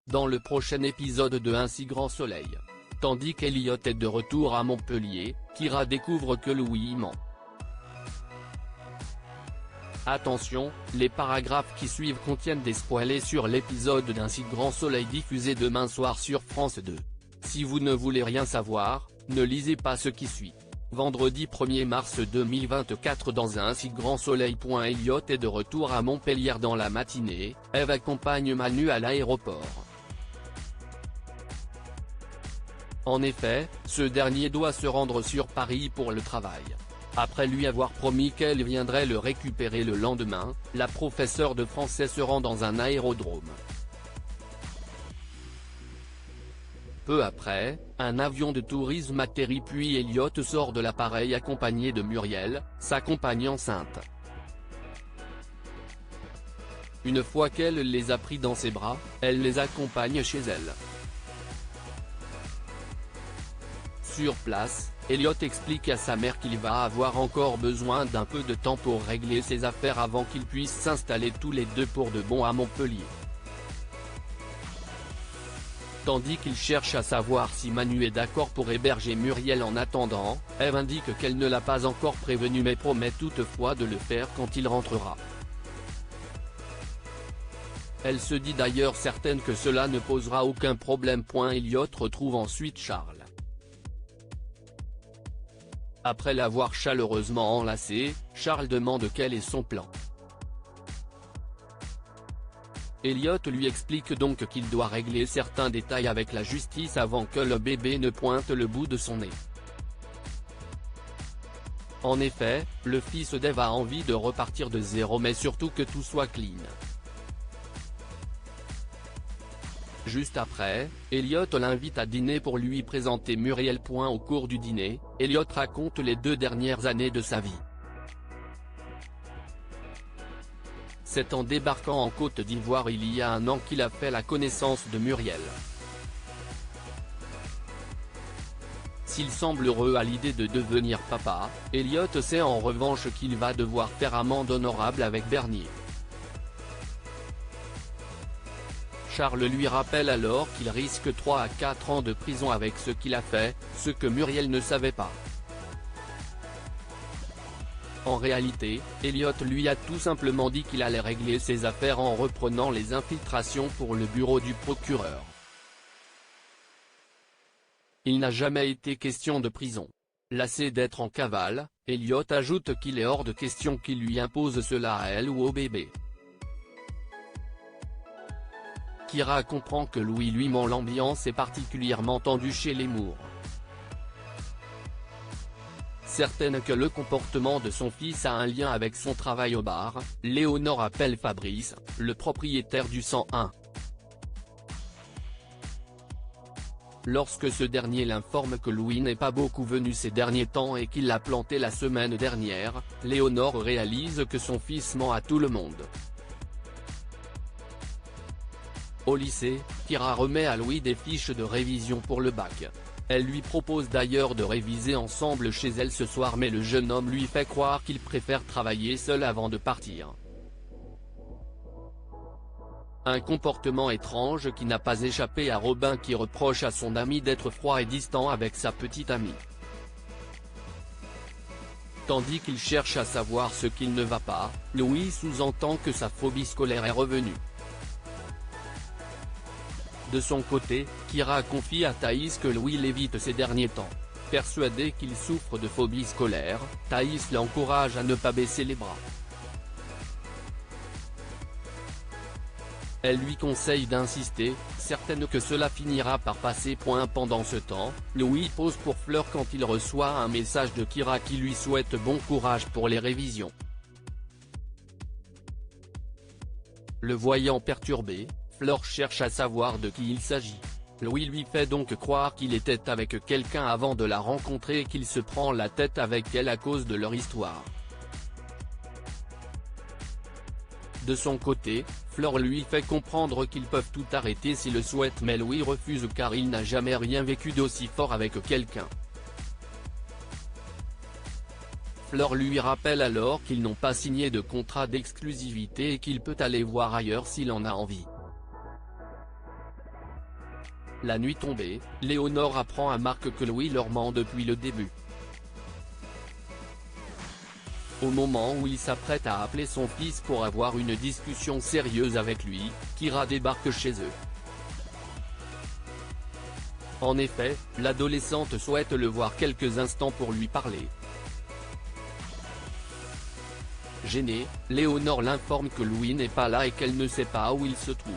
dans le prochain épisode de Un si grand soleil. Tandis qu'Elliot est de retour à Montpellier, Kira découvre que Louis ment. Attention, les paragraphes qui suivent contiennent des spoilers sur l'épisode d'Un si grand soleil diffusé demain soir sur France 2. Si vous ne voulez rien savoir, ne lisez pas ce qui suit. Vendredi 1er mars 2024 dans Un si grand soleil. Elliot est de retour à Montpellier dans la matinée, Eve accompagne Manu à l'aéroport. En effet, ce dernier doit se rendre sur Paris pour le travail. Après lui avoir promis qu'elle viendrait le récupérer le lendemain, la professeure de français se rend dans un aérodrome. Peu après, un avion de tourisme atterrit puis Elliot sort de l'appareil accompagné de Muriel, sa compagne enceinte. Une fois qu'elle les a pris dans ses bras, elle les accompagne chez elle. Sur place, Elliot explique à sa mère qu'il va avoir encore besoin d'un peu de temps pour régler ses affaires avant qu'ils puissent s'installer tous les deux pour de bon à Montpellier. Tandis qu'il cherche à savoir si Manu est d'accord pour héberger Muriel en attendant, Eve indique qu'elle ne l'a pas encore prévenu mais promet toutefois de le faire quand il rentrera. Elle se dit d'ailleurs certaine que cela ne posera aucun problème. Elliot retrouve ensuite Charles. Après l'avoir chaleureusement enlacé, Charles demande quel est son plan. Elliot lui explique donc qu'il doit régler certains détails avec la justice avant que le bébé ne pointe le bout de son nez. En effet, le fils d'Eve a envie de repartir de zéro mais surtout que tout soit clean. Juste après, Elliot l'invite à dîner pour lui présenter Muriel. Au cours du dîner, Elliot raconte les 2 dernières années de sa vie. C'est en débarquant en Côte d'Ivoire il y a 1 an qu'il a fait la connaissance de Muriel. S'il semble heureux à l'idée de devenir papa, Elliot sait en revanche qu'il va devoir faire amende honorable avec Bernier. Charles lui rappelle alors qu'il risque 3 à 4 ans de prison avec ce qu'il a fait, ce que Muriel ne savait pas. En réalité, Elliot lui a tout simplement dit qu'il allait régler ses affaires en reprenant les infiltrations pour le bureau du procureur. Il n'a jamais été question de prison. Lassé d'être en cavale, Elliot ajoute qu'il est hors de question qu'il lui impose cela à elle ou au bébé. Kira comprend que Louis lui ment. L'ambiance est particulièrement tendue chez les Moore. Certaine que le comportement de son fils a un lien avec son travail au bar, Léonore appelle Fabrice, le propriétaire du 101. Lorsque ce dernier l'informe que Louis n'est pas beaucoup venu ces derniers temps et qu'il l'a planté la semaine dernière, Léonore réalise que son fils ment à tout le monde. Au lycée, Kira remet à Louis des fiches de révision pour le bac. Elle lui propose d'ailleurs de réviser ensemble chez elle ce soir mais le jeune homme lui fait croire qu'il préfère travailler seul avant de partir. Un comportement étrange qui n'a pas échappé à Robin qui reproche à son ami d'être froid et distant avec sa petite amie. Tandis qu'il cherche à savoir ce qu'il ne va pas, Louis sous-entend que sa phobie scolaire est revenue. De son côté, Kira confie à Thaïs que Louis l'évite ces derniers temps. Persuadée qu'il souffre de phobie scolaire, Thaïs l'encourage à ne pas baisser les bras. Elle lui conseille d'insister, certaine que cela finira par passer. Pendant ce temps, Louis pose pour Fleur quand il reçoit un message de Kira qui lui souhaite bon courage pour les révisions. Le voyant perturbé, Fleur cherche à savoir de qui il s'agit. Louis lui fait donc croire qu'il était avec quelqu'un avant de la rencontrer et qu'il se prend la tête avec elle à cause de leur histoire. De son côté, Fleur lui fait comprendre qu'ils peuvent tout arrêter s'ils le souhaitent mais Louis refuse car il n'a jamais rien vécu d'aussi fort avec quelqu'un. Fleur lui rappelle alors qu'ils n'ont pas signé de contrat d'exclusivité et qu'il peut aller voir ailleurs s'il en a envie. La nuit tombée, Léonore apprend à Marc que Louis leur ment depuis le début. Au moment où il s'apprête à appeler son fils pour avoir une discussion sérieuse avec lui, Kyra débarque chez eux. En effet, l'adolescente souhaite le voir quelques instants pour lui parler. Gênée, Léonore l'informe que Louis n'est pas là et qu'elle ne sait pas où il se trouve.